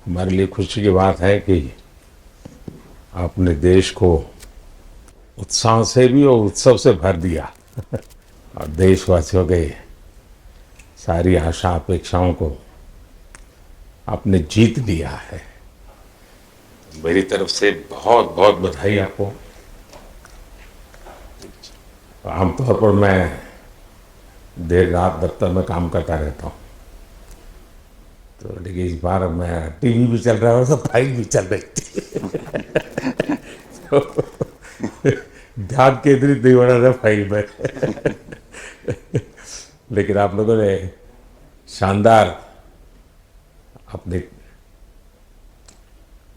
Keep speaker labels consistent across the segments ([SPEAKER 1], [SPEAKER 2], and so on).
[SPEAKER 1] हमारे लिए खुशी की बात है कि आपने देश को उत्साह से भी और उत्सव से भर दिया और देशवासियों के सारी आशा अपेक्षाओं को आपने जीत लिया है। मेरी तरफ से बहुत बहुत बधाई आपको। आमतौर पर मैं देर रात दफ्तर में काम करता रहता हूँ, तो लेकिन इस बार मैं टीवी भी चल रहा है और सब फाइल भी चल रही थी तो ध्यान केंद्रित नहीं हो रहा था फाइल में लेकिन आप लोगों ने शानदार अपने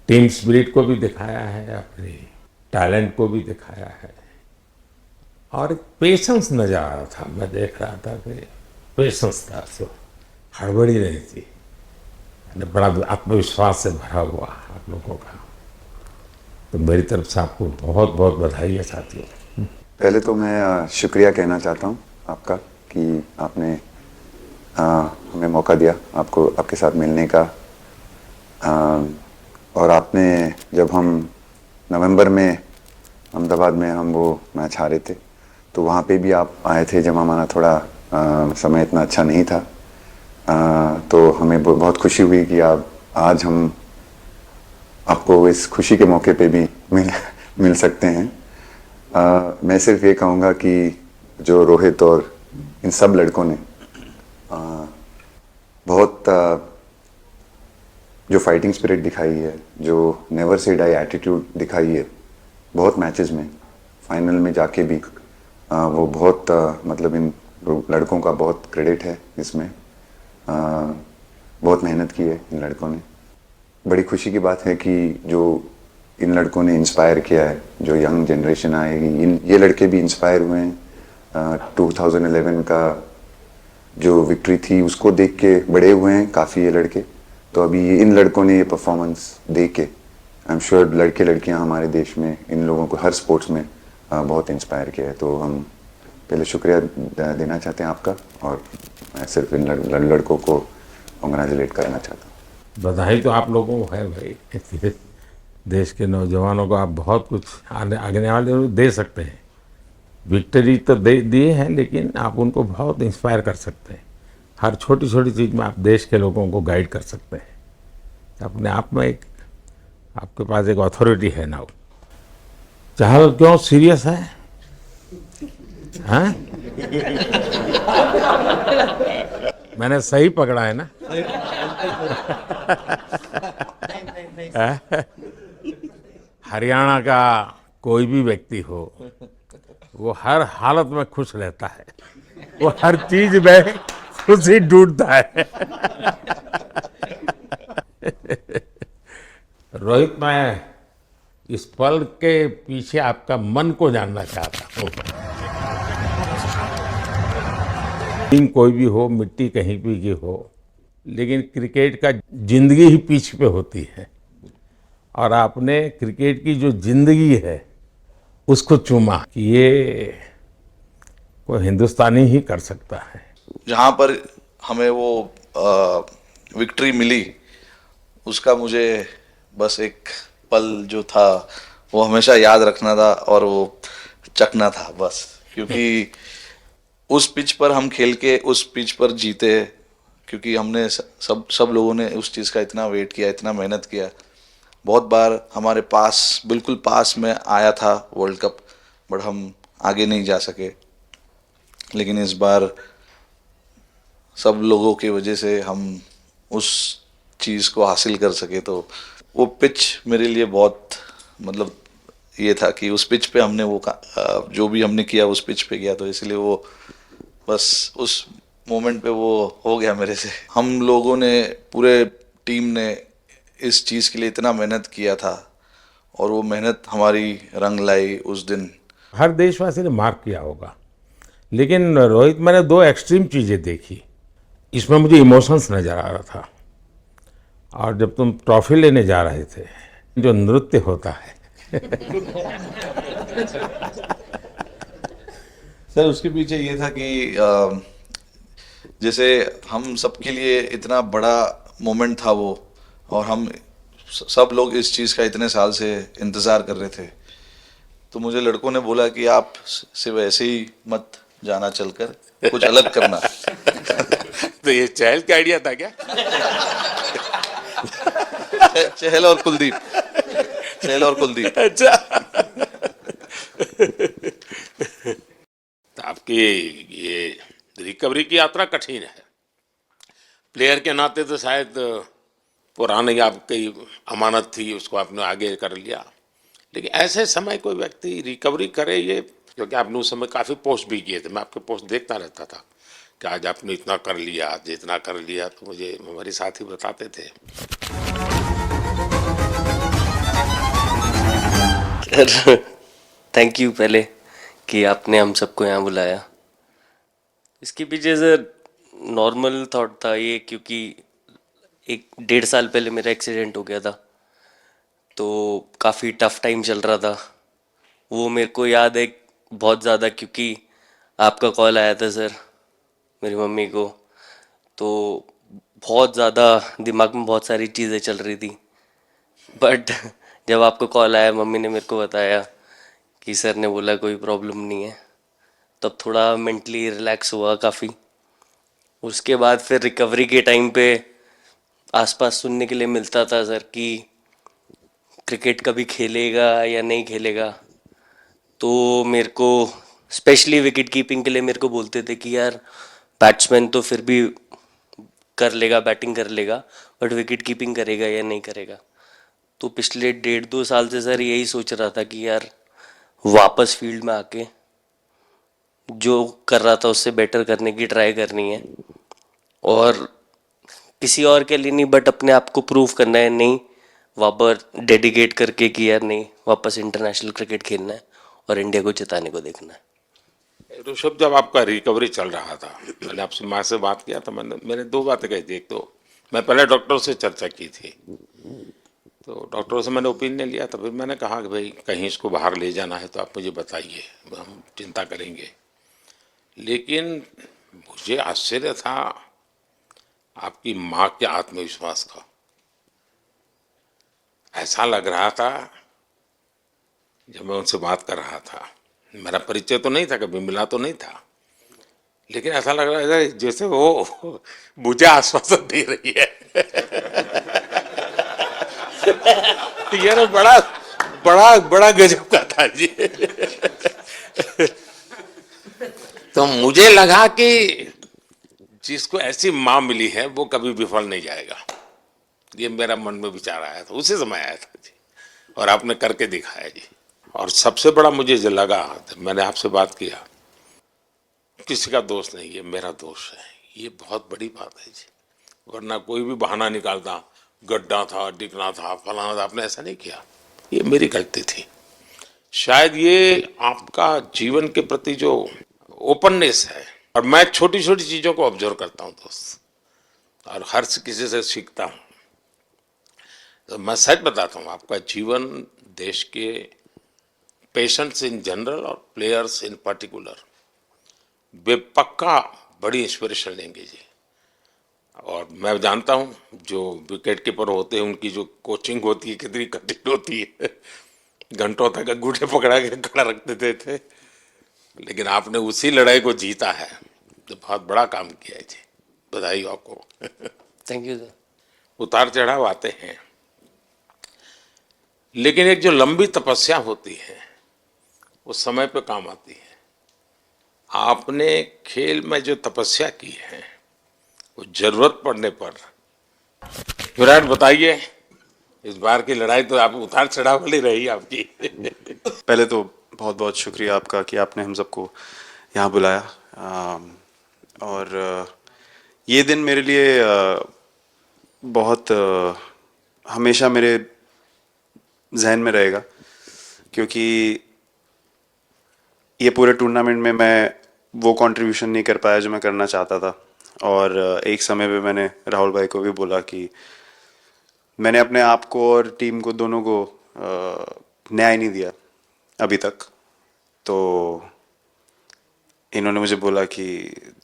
[SPEAKER 1] टीम स्पिरिट को भी दिखाया है, अपने टैलेंट को भी दिखाया है और एक पेशेंस नजर आ रहा था। मैं देख रहा था कि पेशेंस था, सो हड़बड़ी नहीं थी, बड़ा आत्मविश्वास से भरा हुआ आप लोगों का। तो मेरी तरफ से आपको बहुत बहुत बधाई है साथियों।
[SPEAKER 2] पहले तो मैं शुक्रिया कहना चाहता हूँ आपका कि आपने हमें मौका दिया आपको आपके साथ मिलने का। और आपने जब हम नवंबर में अहमदाबाद में हम वो मैच हारे थे, तो वहाँ पे भी आप आए थे जब हमारा थोड़ा समय इतना अच्छा नहीं था। तो हमें बहुत खुशी हुई कि आप आज हम आपको इस खुशी के मौके पे भी मिल सकते हैं। मैं सिर्फ ये कहूँगा कि जो रोहित और इन सब लड़कों ने बहुत जो फाइटिंग स्पिरिट दिखाई है, जो नेवर से डाई एटीट्यूड दिखाई है बहुत मैचेस में, फाइनल में जाके भी वो बहुत मतलब इन लड़कों का बहुत क्रेडिट है इसमें। बहुत मेहनत की है इन लड़कों ने। बड़ी खुशी की बात है कि जो इन लड़कों ने इंस्पायर किया है, जो यंग जनरेशन आएगी, ये लड़के भी इंस्पायर हुए हैं। 2011 का जो विक्ट्री थी उसको देख के बड़े हुए हैं काफ़ी ये लड़के। तो अभी इन लड़कों ने ये परफॉर्मेंस दे के आई एम श्योर लड़के लड़कियां हमारे देश में इन लोगों को हर स्पोर्ट्स में बहुत इंस्पायर किया है। तो हम पहले शुक्रिया देना चाहते हैं आपका, और मैं सिर्फ इन लड़कों को कॉन्ग्रेचुलेट करना चाहता हूँ।
[SPEAKER 1] बधाई तो आप लोगों को है भाई देश के नौजवानों को आप बहुत कुछ आगे वाले दे सकते हैं। विक्ट्री तो दे दिए हैं, लेकिन आप उनको बहुत इंस्पायर कर सकते हैं। हर छोटी छोटी चीज़ में आप देश के लोगों को गाइड कर सकते हैं। अपने आप में एक आपके पास एक अथॉरिटी है ना। चाहे क्यों सीरियस है, हाँ? मैंने सही पकड़ा है ना? हरियाणा का कोई भी व्यक्ति हो, वो हर हालत में खुश रहता है, वो हर चीज में खुशी ढूंढता है। रोहित, मैं इस पल के पीछे आपका मन को जानना चाहता हूँ। टीम कोई भी हो, मिट्टी कहीं भी की हो, लेकिन क्रिकेट का जिंदगी ही पिच पे होती है, और आपने क्रिकेट की जो जिंदगी है उसको चुमा कि ये कोई हिंदुस्तानी ही कर सकता है।
[SPEAKER 3] जहाँ पर हमें वो विक्ट्री मिली, उसका मुझे बस एक पल जो था वो हमेशा याद रखना था, और वो चखना था बस। क्योंकि उस पिच पर हम खेल के उस पिच पर जीते, क्योंकि हमने सब लोगों ने उस चीज़ का इतना वेट किया, इतना मेहनत किया। बहुत बार हमारे पास, बिल्कुल पास में आया था वर्ल्ड कप, बट हम आगे नहीं जा सके। लेकिन इस बार सब लोगों की वजह से हम उस चीज़ को हासिल कर सके। तो वो पिच मेरे लिए बहुत मतलब ये था कि उस पिच पे हमने वो जो भी हमने किया उस पिच पे किया, तो इसलिए वो बस उस मोमेंट पे वो हो गया मेरे से। हम लोगों ने, पूरे टीम ने इस चीज़ के लिए इतना मेहनत किया था, और वो मेहनत हमारी रंग लाई उस दिन।
[SPEAKER 1] हर देशवासी ने मार्क किया होगा, लेकिन रोहित, मैंने दो एक्सट्रीम चीज़ें देखी। इसमें मुझे इमोशंस नज़र आ रहा था, और जब तुम ट्रॉफी लेने जा रहे थे, जो नृत्य होता है
[SPEAKER 3] सर, उसके पीछे ये था कि जैसे हम सबके लिए इतना बड़ा मोमेंट था वो, और हम सब लोग इस चीज़ का इतने साल से इंतज़ार कर रहे थे। तो मुझे लड़कों ने बोला कि आप सिर्फ ऐसे ही मत जाना, चलकर कुछ अलग करना।
[SPEAKER 4] तो ये चहल का आइडिया था क्या?
[SPEAKER 3] चहल और कुलदीप, चहल और कुलदीप।
[SPEAKER 4] अच्छा। तो आपकी ये रिकवरी की यात्रा कठिन है। प्लेयर के नाते तो शायद पुरानी आपकी अमानत थी, उसको आपने आगे कर लिया। लेकिन ऐसे समय कोई व्यक्ति रिकवरी करे, ये क्योंकि आपने उस समय काफ़ी पोस्ट भी किए थे, मैं आपके पोस्ट देखता रहता था कि आज आपने इतना कर लिया, आज इतना कर लिया, तो मुझे हमारे साथी बताते थे।
[SPEAKER 5] सर थैंक यू पहले कि आपने हम सबको यहाँ बुलाया। इसके पीछे सर नॉर्मल थॉट था ये, क्योंकि 1-1.5 साल पहले मेरा एक्सीडेंट हो गया था, तो काफ़ी टफ टाइम चल रहा था। वो मेरे को याद है बहुत ज़्यादा, क्योंकि आपका कॉल आया था सर मेरी मम्मी को, तो बहुत ज़्यादा दिमाग में बहुत सारी चीज़ें चल रही थी। बट जब आपका कॉल आया, मम्मी ने मेरे को बताया कि सर ने बोला कोई प्रॉब्लम नहीं है, तब थोड़ा मेंटली रिलैक्स हुआ काफ़ी। उसके बाद फिर रिकवरी के टाइम पे आसपास सुनने के लिए मिलता था सर कि क्रिकेट कभी खेलेगा या नहीं खेलेगा, तो मेरे को स्पेशली विकेट कीपिंग के लिए मेरे को बोलते थे कि यार बैट्समैन तो फिर भी कर लेगा, बैटिंग कर लेगा, बट विकेट कीपिंग करेगा या नहीं करेगा। तो पिछले 1.5-2 साल से सर यही सोच रहा था कि यार वापस फील्ड में आके जो कर रहा था उससे बेटर करने की ट्राई करनी है, और किसी और के लिए नहीं बट अपने आप को प्रूव करना है, नहीं वापस डेडिकेट करके कि यार नहीं, वापस इंटरनेशनल क्रिकेट खेलना है और इंडिया को जिताने को देखना है।
[SPEAKER 4] ऋषभ, जब आपका रिकवरी चल रहा था, मैंने आपसे माँ से बात किया था, मैंने दो बातें कही थी। एक तो मैं पहले डॉक्टर से चर्चा की थी, तो डॉक्टरों से मैंने ओपिनियन लिया था। फिर मैंने कहा कि भाई कहीं इसको बाहर ले जाना है तो आप मुझे बताइए, हम चिंता करेंगे। लेकिन मुझे आश्चर्य था आपकी माँ के आत्मविश्वास का। ऐसा लग रहा था जब मैं उनसे बात कर रहा था, मेरा परिचय तो नहीं था, कभी मिला तो नहीं था, लेकिन ऐसा लग रहा है जैसे वो मुझे आश्वासन दे रही है। यार बड़ा बड़ा बड़ा गजब का था जी। तो मुझे लगा कि जिसको ऐसी माँ मिली है वो कभी विफल नहीं जाएगा, ये मेरा मन में विचार आया था, उसी समय आया था जी, और आपने करके दिखाया जी। और सबसे बड़ा मुझे जो लगा, मैंने आपसे बात किया, किसी का दोष नहीं, ये मेरा दोष है, ये बहुत बड़ी बात है जी। वरना कोई भी बहाना निकालता, गड्ढा था, डिगना था, फलाना था, आपने ऐसा नहीं किया, ये मेरी गलती थी। शायद ये आपका जीवन के प्रति जो ओपननेस है, और मैं छोटी छोटी चीजों को ऑब्जर्व करता हूँ दोस्त, और हर किसी से सीखता हूँ। तो मैं सच बताता हूँ, आपका जीवन देश के पेशेंट्स इन जनरल और प्लेयर्स इन पर्टिकुलर वे पक्का बड़ी इंस्पिरेशन लेंगे जी। और मैं जानता हूँ जो विकेट कीपर होते हैं उनकी जो कोचिंग होती है कितनी कठिन होती है, घंटों तक अंगूठे पकड़ा के खड़ा रख देते थे, लेकिन आपने उसी लड़ाई को जीता है, तो बहुत बड़ा काम किया है जी, बधाई हो आपको।
[SPEAKER 5] Thank you sir.
[SPEAKER 4] उतार चढ़ाव आते हैं, लेकिन एक जो लंबी तपस्या होती है वो समय पे काम आती है। आपने खेल में जो तपस्या की है वो जरूरत पड़ने पर, विराट बताइए, इस बार की लड़ाई तो आप उतार चढ़ाव वाली रही आपकी।
[SPEAKER 6] पहले तो बहुत बहुत शुक्रिया आपका कि आपने हम सबको यहाँ बुलाया। और ये दिन मेरे लिए बहुत हमेशा मेरे जहन में रहेगा, क्योंकि ये पूरे टूर्नामेंट में मैं वो कंट्रीब्यूशन नहीं कर पाया जो मैं करना चाहता था। और एक समय पे मैंने राहुल भाई को भी बोला कि मैंने अपने आप को और टीम को दोनों को न्याय नहीं दिया अभी तक। तो इन्होंने मुझे बोला कि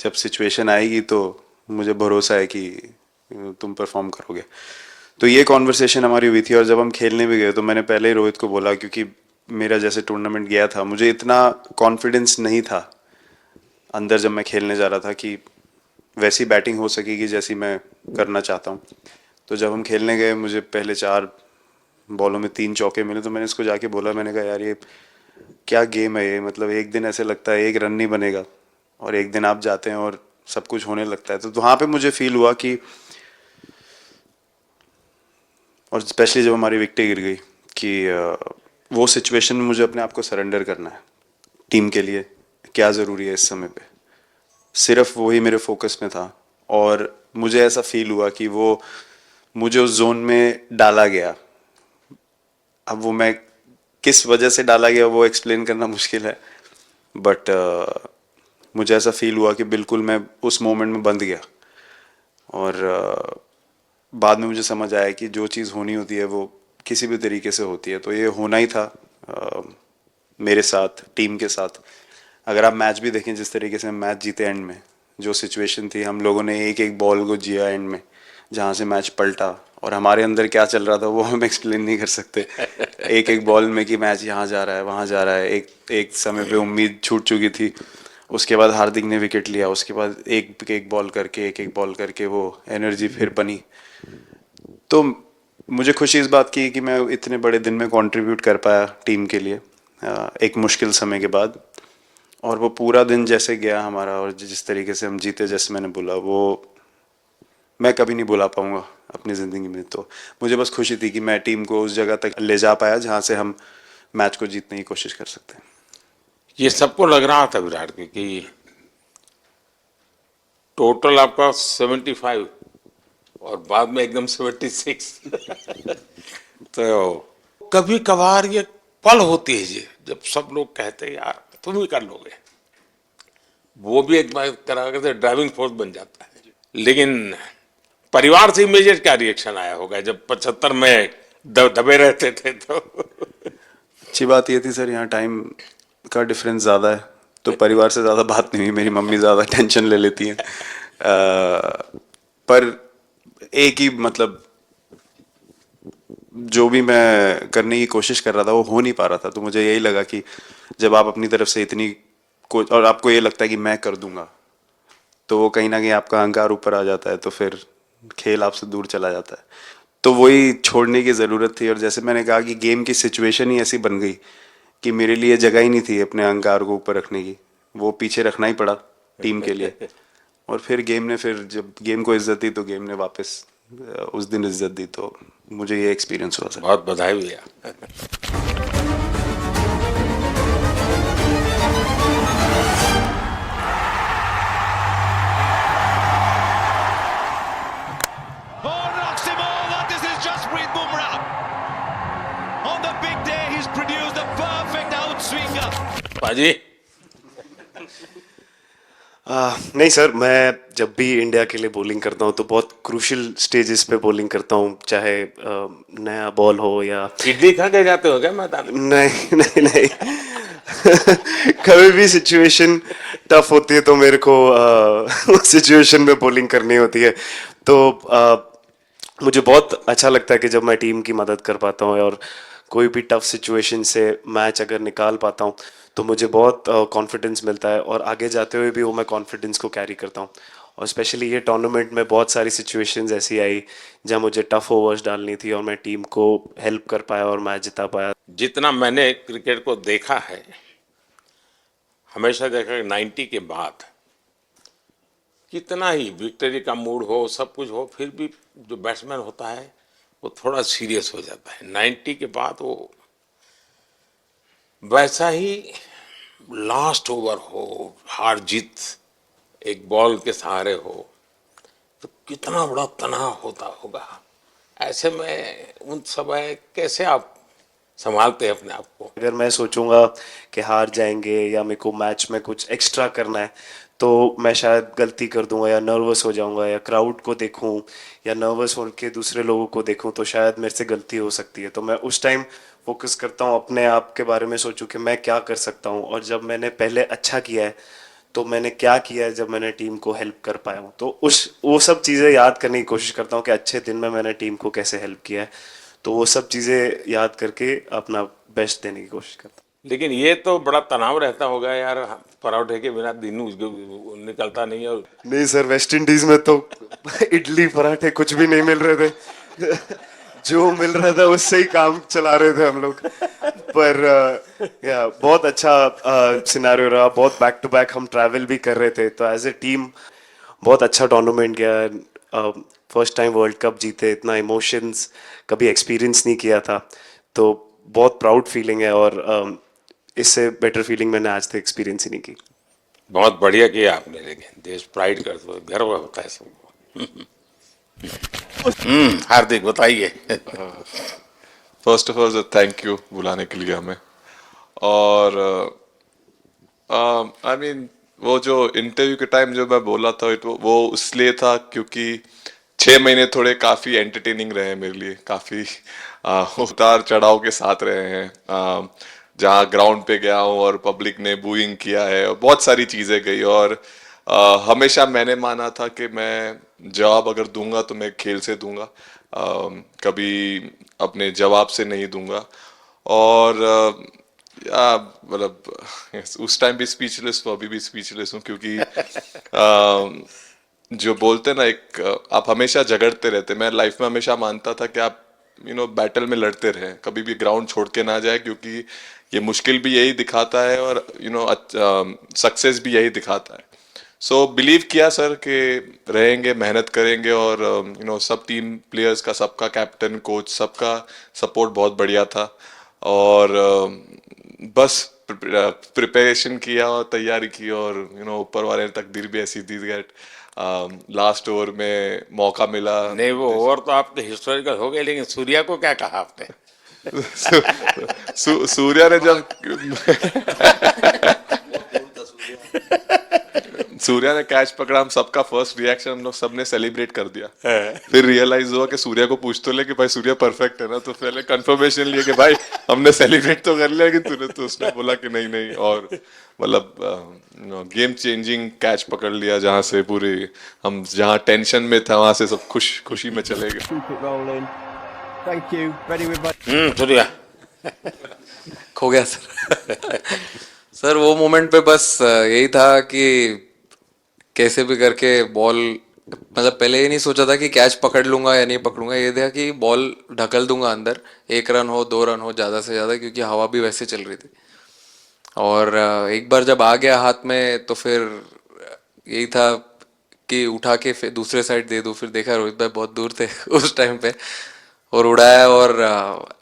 [SPEAKER 6] जब सिचुएशन आएगी तो मुझे भरोसा है कि तुम परफॉर्म करोगे। तो ये कॉन्वर्सेशन हमारी हुई थी और जब हम खेलने भी गए तो मैंने पहले ही रोहित को बोला, क्योंकि मेरा जैसे टूर्नामेंट गया था मुझे इतना कॉन्फिडेंस नहीं था अंदर जब मैं खेलने जा रहा था कि वैसी बैटिंग हो सकेगी जैसी मैं करना चाहता हूँ। तो जब हम खेलने गए मुझे पहले 4 बॉलों में 3 चौके मिले, तो मैंने इसको जाके बोला, मैंने कहा यार ये क्या गेम है ये, मतलब एक दिन ऐसे लगता है एक रन नहीं बनेगा और एक दिन आप जाते हैं और सब कुछ होने लगता है। तो वहाँ पे मुझे फील हुआ कि, और स्पेशली जब हमारी विकेट गिर गई, कि वो सिचुएशन में मुझे अपने आप को सरेंडर करना है। टीम के लिए क्या ज़रूरी है इस समय पे, सिर्फ वही मेरे फोकस में था। और मुझे ऐसा फील हुआ कि वो मुझे उस जोन में डाला गया। अब वो मैं किस वजह से डाला गया वो एक्सप्लेन करना मुश्किल है, बट मुझे ऐसा फील हुआ कि बिल्कुल मैं उस मोमेंट में बंद गया। और बाद में मुझे समझ आया कि जो चीज़ होनी होती है वो किसी भी तरीके से होती है, तो ये होना ही था मेरे साथ, टीम के साथ। अगर आप मैच भी देखें जिस तरीके से हम मैच जीते एंड में, जो सिचुएशन थी, हम लोगों ने एक एक बॉल को जिया एंड में, जहाँ से मैच पलटा, और हमारे अंदर क्या चल रहा था वो हम एक्सप्लेन नहीं कर सकते। एक एक बॉल में कि मैच यहाँ जा रहा है वहाँ जा रहा है। एक समय पे उम्मीद छूट चुकी थी, उसके बाद हार्दिक ने विकेट लिया, उसके बाद एक एक बॉल करके वो एनर्जी फिर बनी। तो मुझे खुशी इस बात की कि मैं इतने बड़े दिन में कंट्रीब्यूट कर पाया टीम के लिए एक मुश्किल समय के बाद। और वो पूरा दिन जैसे गया हमारा और जिस तरीके से हम जीते, जैसे मैंने बोला, वो मैं कभी नहीं भुला पाऊंगा अपनी ज़िंदगी में। तो मुझे बस खुशी थी कि मैं टीम को उस जगह तक ले जा पाया जहाँ से हम मैच को जीतने की कोशिश कर सकते हैं।
[SPEAKER 4] ये सबको लग रहा था विराट के कि टोटल आपका 75 और बाद में एकदम 76। तो कभी कभार ये पल होती है जी जब सब लोग कहते हैं यार तुम ही कर लोगे, वो भी एक बार तरह से ड्राइविंग फोर्स बन जाता है। लेकिन परिवार से इमीडिएट क्या रिएक्शन आया होगा जब 75 में दबे रहते थे? तो
[SPEAKER 6] अच्छी बात ये थी सर, यहाँ टाइम का डिफरेंस ज़्यादा है, तो परिवार से ज़्यादा बात नहीं हुई। मेरी मम्मी ज़्यादा टेंशन ले लेती हैं। पर एक ही मतलब जो भी मैं करने की कोशिश कर रहा था वो हो नहीं पा रहा था। तो मुझे यही लगा कि जब आप अपनी तरफ से इतनी और आपको ये लगता है कि मैं कर दूंगा, तो वो कहीं ना कहीं आपका अहंकार ऊपर आ जाता है, तो फिर खेल आपसे दूर चला जाता है। तो वही छोड़ने की ज़रूरत थी। और जैसे मैंने कहा कि गेम की सिचुएशन ही ऐसी बन गई कि मेरे लिए जगह ही नहीं थी अपने अहंकार को ऊपर रखने की, वो पीछे रखना ही पड़ा टीम के लिए। और फिर गेम ने, फिर जब गेम को इज्जत दी तो गेम ने वापस उस दिन इज्जत दी। तो मुझे ये एक्सपीरियंस हुआ सर।
[SPEAKER 4] बहुत बधाई भैया।
[SPEAKER 7] Oh, knocks him over. This is Jasprit Bumrah. On the big day, he's produced a perfect outswinger.
[SPEAKER 4] पाजी
[SPEAKER 8] नहीं सर, मैं जब भी इंडिया के लिए बॉलिंग करता हूँ तो बहुत क्रूशियल स्टेजेस पे बॉलिंग करता हूँ, चाहे नया बॉल हो या
[SPEAKER 4] इडली खा के जाते हो क्या मैदान में?
[SPEAKER 8] नहीं नहीं नहीं। कभी भी सिचुएशन टफ होती है तो मेरे को उस सिचुएशन में बॉलिंग करनी होती है। तो मुझे बहुत अच्छा लगता है कि जब मैं टीम की मदद कर पाता हूँ और कोई भी टफ सिचुएशन से मैच अगर निकाल पाता हूँ तो मुझे बहुत कॉन्फिडेंस मिलता है, और आगे जाते हुए भी वो मैं कॉन्फिडेंस को कैरी करता हूँ। और स्पेशली ये टूर्नामेंट में बहुत सारी सिचुएशंस ऐसी आई जहाँ मुझे टफ ओवर्स डालनी थी और मैं टीम को हेल्प कर पाया और मैच जिता पाया।
[SPEAKER 4] जितना मैंने क्रिकेट को देखा है, हमेशा देखा कि 90 के बाद कितना ही विक्ट्री का मूड हो, सब कुछ हो, फिर भी जो बैट्समैन होता है वो थोड़ा सीरियस हो जाता है। 90 के बाद वो वैसा ही लास्ट ओवर हो, हार जीत एक बॉल के सहारे हो, तो कितना बड़ा तनाव होता होगा। ऐसे में उन समय कैसे आप संभालते हैं अपने आप को?
[SPEAKER 8] अगर मैं सोचूंगा कि हार जाएंगे या मेरे को मैच में कुछ एक्स्ट्रा करना है तो मैं शायद गलती कर दूंगा या नर्वस हो जाऊंगा, या क्राउड को देखूं या नर्वस होकर दूसरे लोगों को देखूं तो शायद मेरे से गलती हो सकती है। तो मैं उस टाइम फोकस करता हूं, अपने आप के बारे में सोचूं कि मैं क्या कर सकता हूं। और जब मैंने पहले अच्छा किया है तो मैंने क्या किया है जब मैंने टीम को हेल्प कर पाया हूँ, तो वो सब चीज़ें याद करने की कोशिश करता हूँ कि अच्छे दिन में मैंने टीम को कैसे हेल्प किया है, तो वो सब चीज़ें याद करके अपना बेस्ट देने की कोशिश करता हूँ।
[SPEAKER 4] लेकिन ये तो बड़ा तनाव रहता होगा यार, पराठे के बिना दिन निकलता नहीं। और
[SPEAKER 8] नहीं सर, वेस्ट इंडीज में तो इडली पराठे कुछ भी नहीं मिल रहे थे जो मिल रहा था उससे ही काम चला रहे थे हम लोग। पर या बहुत अच्छा सिनेरियो रहा, बहुत बैक टू बैक हम ट्रैवल भी कर रहे थे, तो एज ए टीम बहुत अच्छा टूर्नामेंट गया। फर्स्ट टाइम वर्ल्ड कप जीते, इतना इमोशंस कभी एक्सपीरियंस नहीं किया था, तो बहुत प्राउड फीलिंग है, और इससे बेटर फीलिंग मैंने आज तक एक्सपीरियंस ही नहीं की।
[SPEAKER 4] बहुत बढ़िया किया आपने, लेकिन देश प्राइड करते हो, गर्व होता है सबको। हार्दिक बताइए।
[SPEAKER 9] First of all thank you बुलाने के लिए हमें। और आई मीन वो जो इंटरव्यू के टाइम जो मैं बोला था वो इसलिए था क्योंकि 6 महीने थोड़े काफ़ी एंटरटेनिंग रहे हैं मेरे लिए, काफ़ी उतार चढ़ाव के साथ रहे हैं। जहाँ ग्राउंड पे गया हूँ और पब्लिक ने बूइंग किया है और बहुत सारी चीज़ें गई, और हमेशा मैंने माना था कि मैं जवाब अगर दूंगा तो मैं खेल से दूंगा, कभी अपने जवाब से नहीं दूंगा। और मतलब उस टाइम भी स्पीचलेस हूँ, अभी भी स्पीचलेस हूँ, क्योंकि जो बोलते हैं ना, एक आप हमेशा झगड़ते रहते। मैं लाइफ में हमेशा मानता था कि आप बैटल में लड़ते रहें, कभी भी ग्राउंड छोड़ के ना जाए, क्योंकि ये मुश्किल भी यही दिखाता है और सक्सेस भी यही दिखाता है। सो बिलीव किया सर कि रहेंगे, मेहनत करेंगे, और सब टीम प्लेयर्स का, सबका कैप्टन कोच सबका सपोर्ट बहुत बढ़िया था, और बस प्रिपरेशन किया और तैयारी की, और ऊपर वाले ने तकदीर भी ऐसी दी दैट लास्ट ओवर में मौका मिला।
[SPEAKER 4] नहीं, वो ओवर तो आपके हिस्टोरिकल हो गए, लेकिन सूर्या को क्या कहा आपने?
[SPEAKER 9] सूर्या ने जब सूर्या ने कैच पकड़ा, हम सबका फर्स्ट रिएक्शन, हम लोग सबने सेलिब्रेट कर दिया। फिर रियलाइज हुआ कि सूर्या को पूछ तो ले कि भाई सूर्या परफेक्ट है ना, तो पहले कंफर्मेशन लिए कि भाई हमने सेलिब्रेट तो कर लिया, कि तूने तो उसने बोला कि नहीं नहीं, और मतलब गेम चेंजिंग कैच पकड़ लिया, जहाँ से पूरी हम जहाँ टेंशन में था वहां से सब खुशी में चले गए।
[SPEAKER 4] सूर्या
[SPEAKER 10] खो गया सर। सर वो मोमेंट पे बस यही था कि कैसे भी करके बॉल, मतलब पहले ही नहीं सोचा था कि कैच पकड़ लूंगा या नहीं पकड़ूंगा, ये था कि बॉल ढकल दूंगा अंदर, 1 रन हो 2 रन हो ज़्यादा से ज़्यादा, क्योंकि हवा भी वैसे चल रही थी। और एक बार जब आ गया हाथ में तो फिर यही था कि उठा के फिर दूसरे साइड दे दूँ। फिर देखा रोहित भाई बहुत दूर थे उस टाइम पे, और उड़ाया और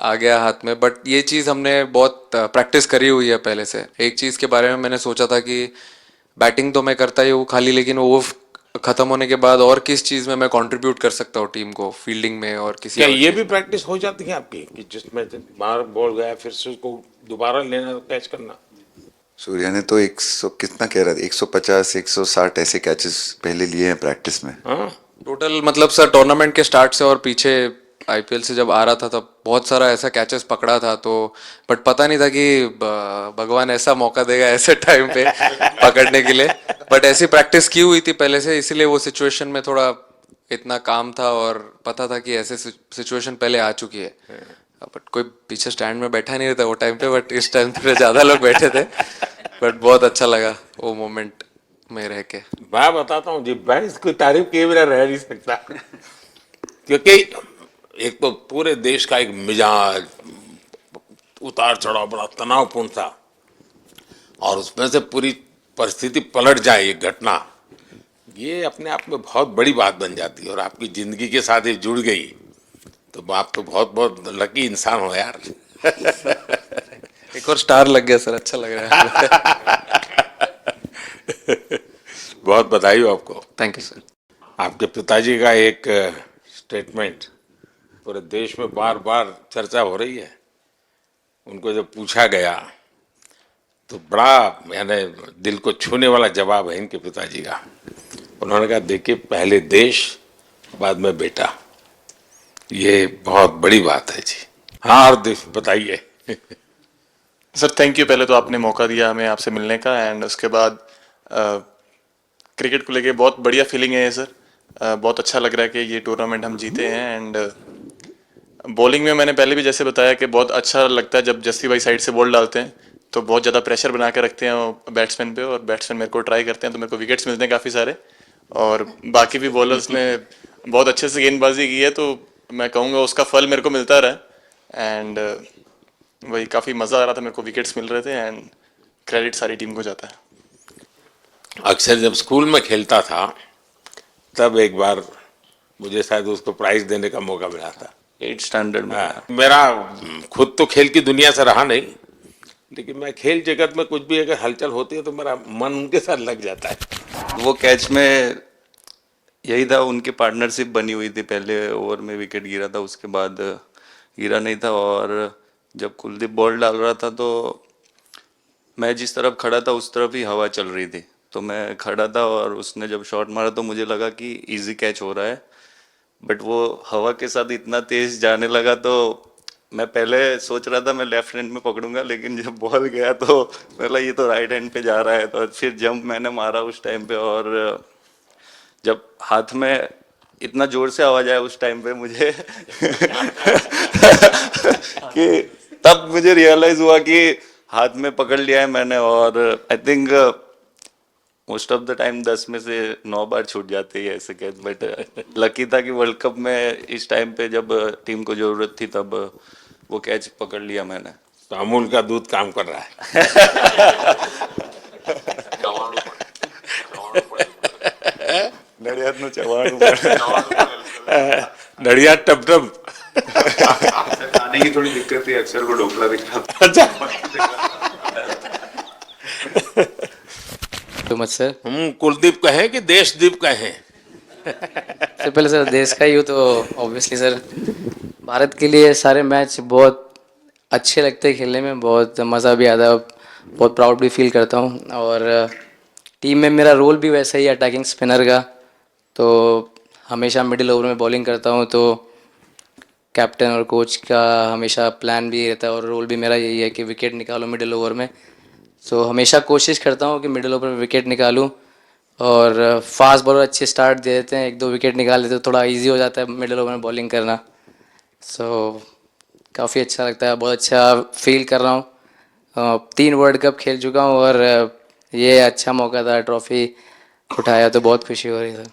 [SPEAKER 10] आ गया हाथ में। बट ये चीज़ हमने बहुत प्रैक्टिस करी हुई है पहले से। एक चीज़ के बारे में मैंने सोचा था कि बैटिंग तो मैं करता ही हूँ खाली, लेकिन वो खत्म होने के बाद और किस चीज़ में मैं कंट्रीब्यूट कर सकता हूँ टीम को, फील्डिंग में और किसी
[SPEAKER 4] क्या
[SPEAKER 10] और
[SPEAKER 4] ये
[SPEAKER 10] चीज़
[SPEAKER 4] भी
[SPEAKER 10] में।
[SPEAKER 4] प्रैक्टिस हो जाती है आपकी, कि जिसमें बाहर बॉल गया फिर से उसको दोबारा लेना, कैच करना?
[SPEAKER 2] सूर्या ने तो 100 कितना कह रहा था, 150 160 ऐसे कैचेस पहले लिए हैं प्रैक्टिस में।
[SPEAKER 4] हाँ,
[SPEAKER 10] टोटल मतलब सर टूर्नामेंट के स्टार्ट से और पीछे आईपीएल से जब आ रहा था तब बहुत सारा ऐसा कैचेस पकड़ा था, तो बट पता नहीं था कि भगवान ऐसा मौका देगा ऐसे टाइम पे पकड़ने के लिए। बट ऐसी प्रैक्टिस की हुई थी पहले से, इसीलिए वो सिचुएशन में थोड़ा इतना काम था और पता था कि ऐसे सिचुएशन पहले आ चुकी है। बट कोई पीछे स्टैंड में बैठा नहीं रहता वो टाइम पे, बट इस टाइम पे ज़्यादा लोग बैठे थे। बट बहुत अच्छा लगा वो मोमेंट में रह के।
[SPEAKER 4] मैं बताता हूँ जी, मैं इसकी तारीफ किए बिना रह नहीं सकता, क्योंकि एक तो पूरे देश का एक मिजाज, उतार चढ़ाव बड़ा तनावपूर्ण था, और उसमें से पूरी परिस्थिति पलट जाए, ये घटना, ये अपने आप में बहुत बड़ी बात बन जाती है, और आपकी जिंदगी के साथ ये जुड़ गई, तो आप तो बहुत बहुत लकी इंसान हो यार।
[SPEAKER 10] एक और स्टार लग गया सर, अच्छा लग रहा है।
[SPEAKER 4] बहुत बधाई हो आपको।
[SPEAKER 10] Thank you sir.
[SPEAKER 4] आपके पिताजी का एक स्टेटमेंट पूरे देश में बार बार चर्चा हो रही है। उनको जब पूछा गया तो बड़ा यानी दिल को छूने वाला जवाब है इनके पिताजी का। उन्होंने कहा, देखिए पहले देश बाद में बेटा, ये बहुत बड़ी बात है जी। हाँ हार्दिक बताइए।
[SPEAKER 11] सर थैंक यू, पहले तो आपने मौका दिया हमें आपसे मिलने का, एंड उसके बाद
[SPEAKER 6] क्रिकेट को लेके बहुत बढ़िया फीलिंग है ये सर। बहुत अच्छा लग रहा है कि ये टूर्नामेंट हम जीते हैं। एंड बॉलिंग में मैंने पहले भी जैसे बताया कि बहुत अच्छा लगता है जब जस्सी भाई साइड से बॉल डालते हैं, तो बहुत ज़्यादा प्रेशर बना के रखते हैं बैट्समैन पे, और बैट्समैन मेरे को ट्राई करते हैं तो मेरे को विकेट्स मिलते हैं काफ़ी सारे। और बाकी भी बॉलर्स ने बहुत अच्छे से गेंदबाजी की है, तो मैं कहूँगा उसका फल मेरे को मिलता रहा। एंड वही काफ़ी मज़ा आ रहा था, मेरे को विकेट्स मिल रहे थे, एंड क्रेडिट सारी टीम को जाता है।
[SPEAKER 4] अक्सर जब स्कूल में खेलता था तब एक बार मुझे शायद उसको प्राइज देने का मौका मिला था
[SPEAKER 5] 8th स्टैंडर्ड में।
[SPEAKER 4] हाँ, मेरा खुद तो खेल की दुनिया से रहा नहीं, लेकिन मैं खेल जगत में कुछ भी अगर हलचल होती है तो मेरा मन उनके साथ लग जाता है।
[SPEAKER 5] वो कैच में यही था, उनकी पार्टनरशिप बनी हुई थी। पहले ओवर में विकेट गिरा था, उसके बाद गिरा नहीं था। और जब कुलदीप बॉल डाल रहा था तो मैं जिस तरफ खड़ा था उस तरफ ही हवा चल रही थी, तो मैं खड़ा था और उसने जब शॉट मारा तो मुझे लगा कि इजी कैच हो रहा है, बट वो हवा के साथ इतना तेज जाने लगा तो मैं पहले सोच रहा था मैं लेफ्ट हैंड में पकड़ूंगा, लेकिन जब बॉल गया तो बोला ये तो राइट हैंड पे जा रहा है। तो फिर जंप मैंने मारा उस टाइम पे, और जब हाथ में इतना जोर से आवाज आया उस टाइम पे मुझे कि तब मुझे रियलाइज हुआ कि हाथ में पकड़ लिया है मैंने। और I think most of the time 10 में से 9 बार छूट जाते हैं ऐसे कैच, बट लकी था कि वर्ल्ड कप में इस टाइम पे जब टीम को जरूरत थी तब वो कैच पकड़ लिया मैंने।
[SPEAKER 4] तो अमूल का दूध काम कर रहा है।
[SPEAKER 5] નડિયાદનું ચવાણું
[SPEAKER 4] नड़िया टप टप।
[SPEAKER 2] खाने की थोड़ी दिक्कत थी, अक्सर को ढोकला दिखता था।
[SPEAKER 4] अच्छा,
[SPEAKER 11] तो मच सर,
[SPEAKER 4] हम कुलदीप कहें कि देशदीप कहें?
[SPEAKER 11] सबसे पहले सर देश का ही हूँ तो ऑब्वियसली सर भारत के लिए सारे मैच बहुत अच्छे लगते हैं खेलने में, बहुत मज़ा भी आता है, बहुत प्राउड भी फील करता हूँ। और टीम में मेरा रोल भी वैसा ही है, अटैकिंग स्पिनर का। तो हमेशा मिडिल ओवर में बॉलिंग करता हूँ, तो कैप्टन और कोच का हमेशा प्लान भी रहता है और रोल भी मेरा यही है कि विकेट निकालो मिडिल ओवर में। सो हमेशा कोशिश करता हूँ कि मिडिल ओवर में विकेट निकालूँ, और फास्ट बॉलर अच्छे स्टार्ट दे देते हैं, 1-2 विकेट निकाल देते तो थोड़ा इजी हो जाता है मिडिल ओवर में बॉलिंग करना। सो काफ़ी अच्छा लगता है, बहुत अच्छा फील कर रहा हूँ। 3 वर्ल्ड कप खेल चुका हूँ और ये अच्छा मौका था, ट्रॉफी उठाया तो बहुत खुशी हो रही है सर।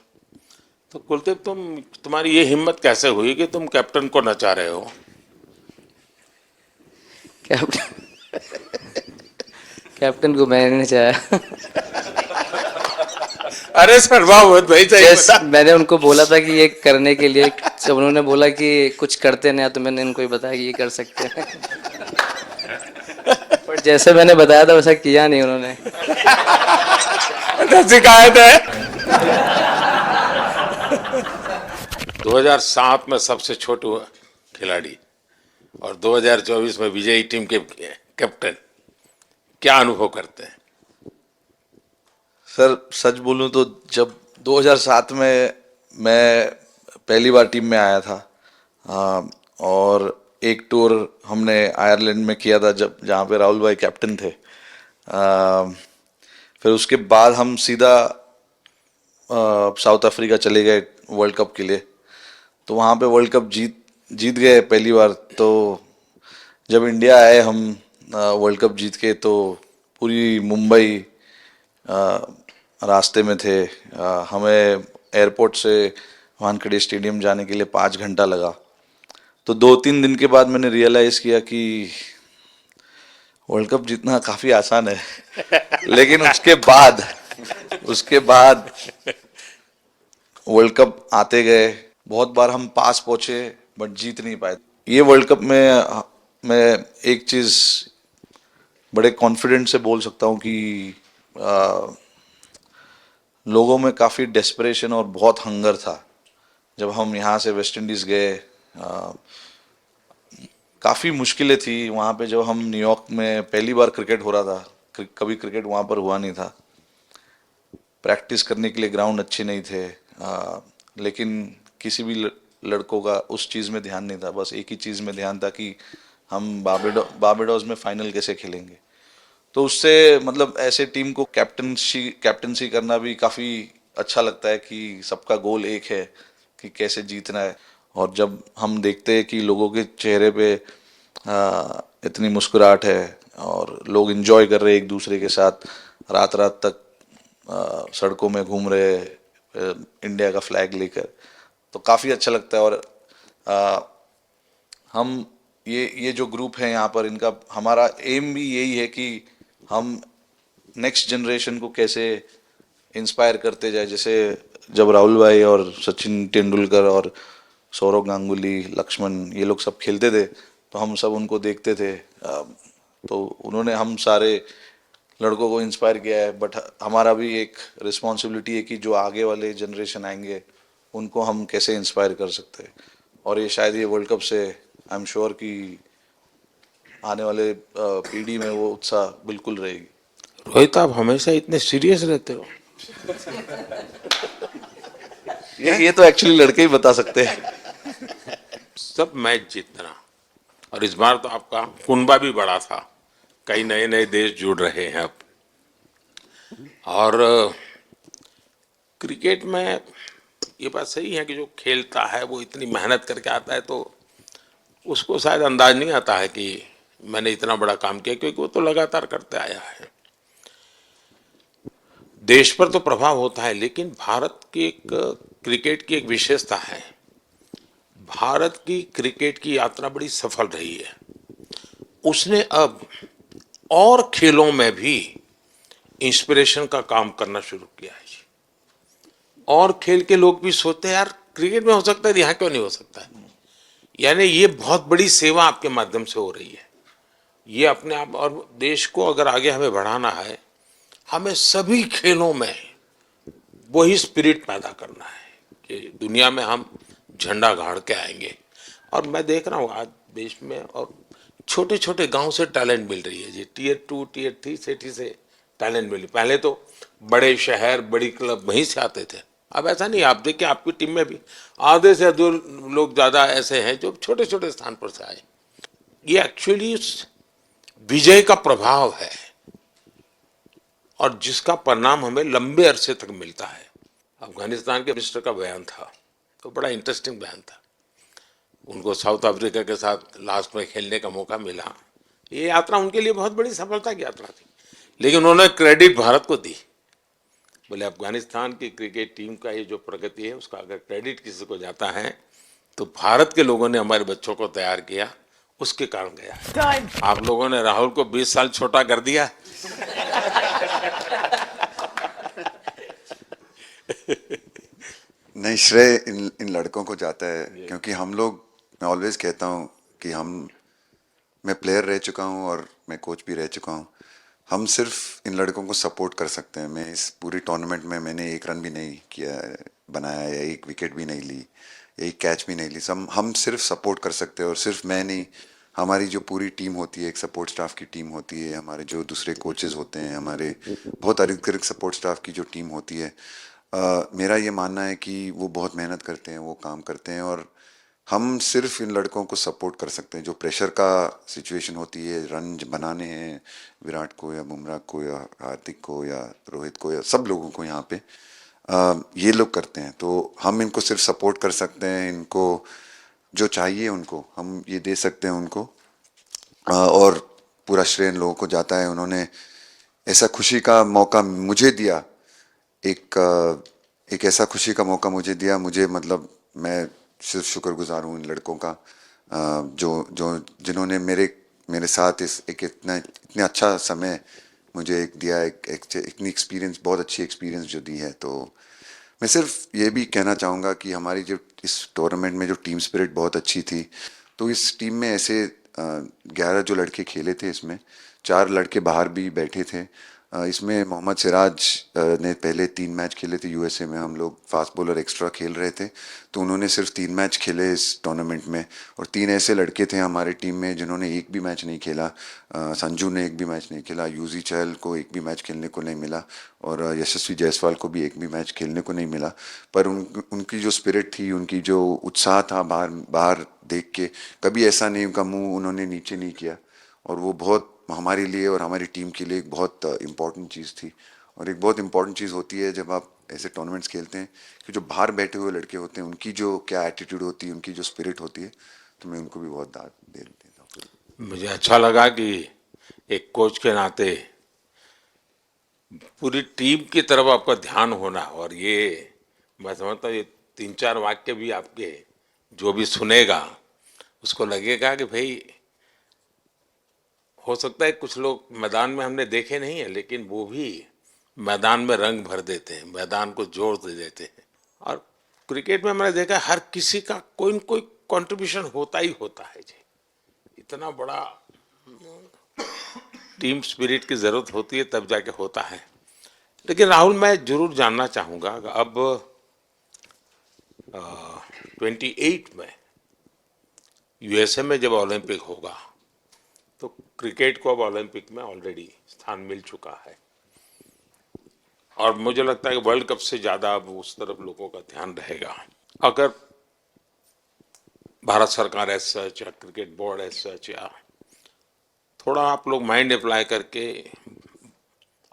[SPEAKER 4] तो कुलदीप तुम्हारी ये हिम्मत कैसे हुई कि तुम कैप्टन को नचा रहे हो?
[SPEAKER 11] कैप्टन को मैंने नहीं चाहा।
[SPEAKER 4] अरे सर वाह भाई
[SPEAKER 11] जस्ट मैंने उनको बोला था कि ये करने के लिए, जब उन्होंने बोला कि कुछ करते नहीं तो मैंने इनको ही बताया कि ये कर सकते हैं। पर जैसे मैंने बताया था वैसा किया नहीं उन्होंने।
[SPEAKER 4] शिकायत है। 2007 में सबसे छोटे खिलाड़ी और 2024 में विजयी टीम के कैप्टन, क्या अनुभव करते हैं?
[SPEAKER 3] सर सच बोलूं तो जब 2007 में मैं पहली बार टीम में आया था, और एक टूर हमने आयरलैंड में किया था जब जहाँ पे राहुल भाई कैप्टन थे। फिर उसके बाद हम सीधा साउथ अफ्रीका चले गए वर्ल्ड कप के लिए, तो वहाँ पे वर्ल्ड कप जीत गए पहली बार। तो जब इंडिया आए हम वर्ल्ड कप जीत के, तो पूरी मुंबई रास्ते में थे। हमें एयरपोर्ट से वानखेड़े स्टेडियम जाने के लिए 5 घंटा लगा। तो 2-3 दिन के बाद मैंने रियलाइज़ किया कि वर्ल्ड कप जीतना काफ़ी आसान है। लेकिन उसके बाद वर्ल्ड कप आते गए, बहुत बार हम पास पहुँचे बट जीत नहीं पाए। ये वर्ल्ड कप में मैं एक चीज़ बड़े कॉन्फिडेंट से बोल सकता हूँ कि लोगों में काफ़ी डेस्परेशन और बहुत हंगर था। जब हम यहाँ से वेस्ट इंडीज़ गए, काफ़ी मुश्किलें थी वहाँ पे। जब हम न्यूयॉर्क में पहली बार क्रिकेट हो रहा था, कभी क्रिकेट वहाँ पर हुआ नहीं था, प्रैक्टिस करने के लिए ग्राउंड अच्छे नहीं थे, लेकिन किसी भी लड़कों का उस चीज़ में ध्यान नहीं था। बस एक ही चीज़ में ध्यान था कि हम बारबाडोस में फाइनल कैसे खेलेंगे। तो उससे मतलब ऐसे टीम को कैप्टनसी करना भी काफ़ी अच्छा लगता है कि सबका गोल एक है कि कैसे जीतना है। और जब हम देखते हैं कि लोगों के चेहरे पे इतनी मुस्कुराहट है और लोग एंजॉय कर रहे हैं एक दूसरे के साथ, रात रात तक सड़कों में घूम रहे इंडिया का फ्लैग लेकर, तो काफ़ी अच्छा लगता है। और हम ये जो ग्रुप है यहाँ पर, इनका हमारा एम भी यही है कि हम नेक्स्ट जनरेशन को कैसे इंस्पायर करते जाए। जैसे जब राहुल भाई और सचिन तेंदुलकर और सौरव गांगुली, लक्ष्मण, ये लोग सब खेलते थे तो हम सब उनको देखते थे, तो उन्होंने हम सारे लड़कों को इंस्पायर किया है। बट हमारा भी एक रिस्पॉन्सिबिलिटी है कि जो आगे वाले जनरेशन आएंगे उनको हम कैसे इंस्पायर कर सकते हैं। और ये शायद ये वर्ल्ड कप से आई एम श्योर कि आने वाले पीढ़ी में वो उत्साह बिल्कुल रहेगी।
[SPEAKER 4] रोहित, आप हमेशा इतने सीरियस रहते हो।
[SPEAKER 3] ये तो एक्चुअली लड़के ही बता सकते हैं।
[SPEAKER 4] सब मैच जीतना, और इस बार तो आपका कुनबा भी बड़ा था, कई नए नए देश जुड़ रहे हैं अब। और क्रिकेट में ये बात सही है कि जो खेलता है वो इतनी मेहनत करके आता है, तो उसको शायद अंदाज नहीं आता है कि मैंने इतना बड़ा काम किया, क्योंकि वो तो लगातार करते आया है। देश पर तो प्रभाव होता है, लेकिन भारत की एक क्रिकेट की एक विशेषता है, भारत की क्रिकेट की यात्रा बड़ी सफल रही है। उसने अब और खेलों में भी इंस्पिरेशन का काम करना शुरू किया है। और खेल के लोग भी सोचते हैं यार क्रिकेट में हो सकता है, यहाँ क्यों नहीं हो सकता है। यानी ये बहुत बड़ी सेवा आपके माध्यम से हो रही है। ये अपने आप, और देश को अगर आगे हमें बढ़ाना है, हमें सभी खेलों में वही स्पिरिट पैदा करना है कि दुनिया में हम झंडा गाड़ के आएंगे। और मैं देख रहा हूँ आज देश में और छोटे छोटे गांव से टैलेंट मिल रही है जी, टियर 2 टियर 3 सिटी से टैलेंट मिली। पहले तो बड़े शहर बड़ी क्लब वहीं से आते थे, अब ऐसा नहीं। आप देखिए आपकी टीम में भी आधे से अधिक लोग ज़्यादा ऐसे हैं जो छोटे छोटे स्थान पर से आए। ये एक्चुअली विजय का प्रभाव है और जिसका परिणाम हमें लंबे अरसे तक मिलता है। अफगानिस्तान के मिनिस्टर का बयान था, तो बड़ा इंटरेस्टिंग बयान था। उनको साउथ अफ्रीका के साथ लास्ट में खेलने का मौका मिला। ये यात्रा उनके लिए बहुत बड़ी सफलता की यात्रा थी, लेकिन उन्होंने क्रेडिट भारत को दी। बोले अफगानिस्तान की क्रिकेट टीम का ये जो प्रगति है उसका अगर क्रेडिट किसी को जाता है तो भारत के लोगों ने हमारे बच्चों को तैयार किया, उसके कारण गया है। आप लोगों ने राहुल को 20 साल छोटा कर दिया।
[SPEAKER 2] नहीं, श्रेय इन लड़कों को जाता है, क्योंकि हम लोग, मैं ऑलवेज कहता हूँ कि मैं प्लेयर रह चुका हूँ और मैं कोच भी रह चुका हूँ। हम सिर्फ इन लड़कों को सपोर्ट कर सकते हैं। मैं इस पूरी टूर्नामेंट में मैंने एक रन भी नहीं किया बनाया, या एक विकेट भी नहीं ली, या एक कैच भी नहीं ली। हम सिर्फ सपोर्ट कर सकते हैं। और सिर्फ मैं नहीं, हमारी जो पूरी टीम होती है, एक सपोर्ट स्टाफ की टीम होती है, हमारे जो दूसरे कोचेस होते हैं, हमारे बहुत अधिक सपोर्ट स्टाफ की जो टीम होती है, मेरा ये मानना है कि वो बहुत मेहनत करते हैं, वो काम करते हैं, और हम सिर्फ इन लड़कों को सपोर्ट कर सकते हैं। जो प्रेशर का सिचुएशन होती है, रन बनाने हैं विराट को या बुमराह को या हार्दिक को या रोहित को या सब लोगों को यहाँ पे, ये लोग करते हैं। तो हम इनको सिर्फ सपोर्ट कर सकते हैं। इनको जो चाहिए उनको हम ये दे सकते हैं उनको, और पूरा श्रेय इन लोगों को जाता है। उन्होंने ऐसा खुशी का मौका मुझे दिया, एक ऐसा खुशी का मौका मुझे दिया। मुझे मतलब मैं सिर्फ शुक्रगुजार हूँ इन लड़कों का, जिन्होंने मेरे साथ इतने अच्छा समय मुझे दिया, इतनी एक्सपीरियंस, बहुत अच्छी एक्सपीरियंस जो दी है। तो मैं सिर्फ ये भी कहना चाहूँगा कि हमारी जो इस टूर्नामेंट में जो टीम स्पिरिट बहुत अच्छी थी। तो इस टीम में ऐसे 11 जो लड़के खेले थे, इसमें 4 लड़के बाहर भी बैठे थे। इसमें मोहम्मद सिराज ने पहले 3 मैच खेले थे यूएसए में। हम लोग फास्ट बॉलर एक्स्ट्रा खेल रहे थे, तो उन्होंने सिर्फ 3 मैच खेले इस टूर्नामेंट में। और 3 ऐसे लड़के थे हमारे टीम में जिन्होंने एक भी मैच नहीं खेला। संजू ने एक भी मैच नहीं खेला, यूजी चहल को एक भी मैच खेलने को नहीं मिला, और यशस्वी जायसवाल को भी एक भी मैच खेलने को नहीं मिला। पर उनकी जो स्पिरिट थी, उनकी जो उत्साह था, बाहर देख के कभी ऐसा नहीं, उनका मुँह उन्होंने नीचे नहीं किया, और वो बहुत हमारे लिए और हमारी टीम के लिए एक बहुत इम्पॉर्टेंट चीज़ थी। और एक बहुत इम्पॉर्टेंट चीज़ होती है जब आप ऐसे टूर्नामेंट्स खेलते हैं कि जो बाहर बैठे हुए लड़के होते हैं उनकी जो क्या एटीट्यूड होती है, उनकी जो स्पिरिट होती है, तो मैं उनको भी बहुत दाद दे देता हूँ।
[SPEAKER 4] मुझे अच्छा लगा कि एक कोच के नाते पूरी टीम की तरफ आपका ध्यान होना, और ये मैं समझता हूँ ये 3-4 वाक्य भी आपके जो भी सुनेगा उसको लगेगा कि भाई हो सकता है कुछ लोग मैदान में हमने देखे नहीं है, लेकिन वो भी मैदान में रंग भर देते हैं, मैदान को जोड़ दे देते हैं। और क्रिकेट में मैंने देखा हर किसी का कोई न कोई कंट्रीब्यूशन होता ही होता है जी। इतना बड़ा टीम स्पिरिट की जरूरत होती है तब जाके होता है। लेकिन राहुल, मैं जरूर जानना चाहूँगा कि अब 28 में यूएसए में जब ओलंपिक होगा तो क्रिकेट को अब ओलंपिक में ऑलरेडी स्थान मिल चुका है, और मुझे लगता है कि वर्ल्ड कप से ज़्यादा अब उस तरफ लोगों का ध्यान रहेगा। अगर भारत सरकार एज सच या क्रिकेट बोर्ड एज सच या थोड़ा आप लोग माइंड अप्लाई करके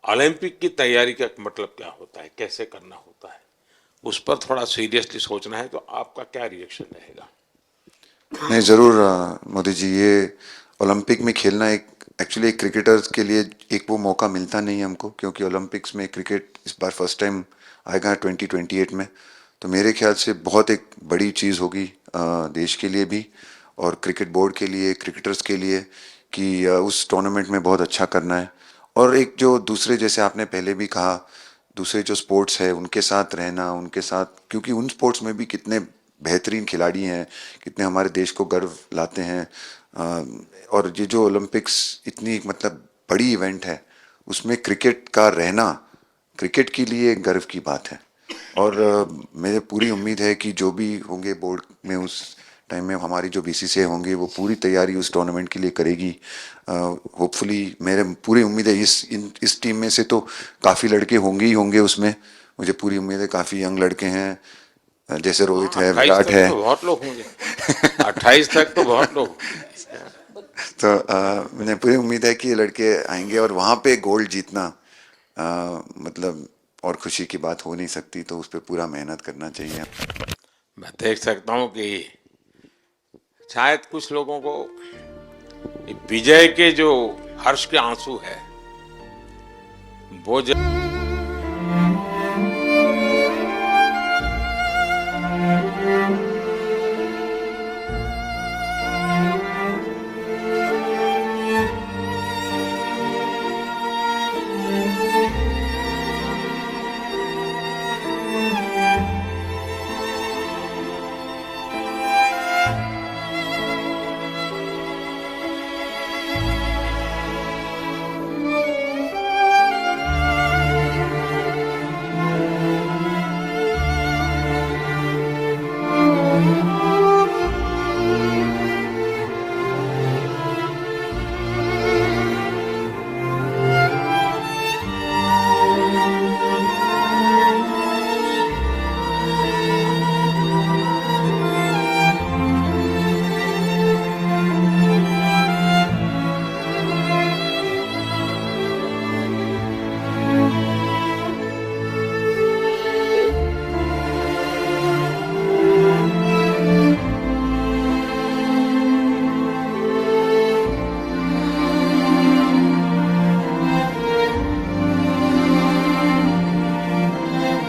[SPEAKER 4] ओलंपिक की तैयारी का मतलब क्या होता है, कैसे करना होता है, उस पर थोड़ा सीरियसली सोचना है, तो आपका क्या रिएक्शन रहेगा?
[SPEAKER 2] नहीं, ज़रूर मोदी जी, ये ओलंपिक में खेलना एक एक्चुअली एक क्रिकेटर्स के लिए एक वो मौका मिलता नहीं है हमको, क्योंकि ओलंपिक्स में क्रिकेट इस बार फर्स्ट टाइम आएगा 2028 में। तो मेरे ख्याल से बहुत एक बड़ी चीज़ होगी देश के लिए भी और क्रिकेट बोर्ड के लिए, क्रिकेटर्स के लिए, कि उस टूर्नामेंट में बहुत अच्छा करना है। और एक जो दूसरे, जैसे आपने पहले भी कहा, दूसरे जो स्पोर्ट्स है उनके साथ रहना, उनके साथ, क्योंकि उन स्पोर्ट्स में भी कितने बेहतरीन खिलाड़ी हैं, कितने हमारे देश को गर्व लाते हैं। और ये जो ओलंपिक्स इतनी मतलब बड़ी इवेंट है, उसमें क्रिकेट का रहना क्रिकेट के लिए गर्व की बात है। और मेरे पूरी उम्मीद है कि जो भी होंगे बोर्ड में उस टाइम में, हमारी जो बीसीसीआई होंगे वो पूरी तैयारी उस टूर्नामेंट के लिए करेगी। होपफुली मेरे पूरी उम्मीद है इस टीम में से तो काफ़ी लड़के होंगे ही होंगे उसमें, मुझे पूरी उम्मीद है। काफ़ी यंग लड़के हैं, जैसे रोहित है, विराट है,
[SPEAKER 4] तो बहुत लोग होंगे 28 तक तो बहुत लोग।
[SPEAKER 2] तो मुझे पूरी उम्मीद है कि ये लड़के आएंगे और वहाँ पे गोल्ड जीतना मतलब और खुशी की बात हो नहीं सकती, तो उस पर पूरा मेहनत करना चाहिए।
[SPEAKER 4] मैं देख सकता हूँ कि शायद कुछ लोगों को विजय के जो हर्ष के आंसू है वो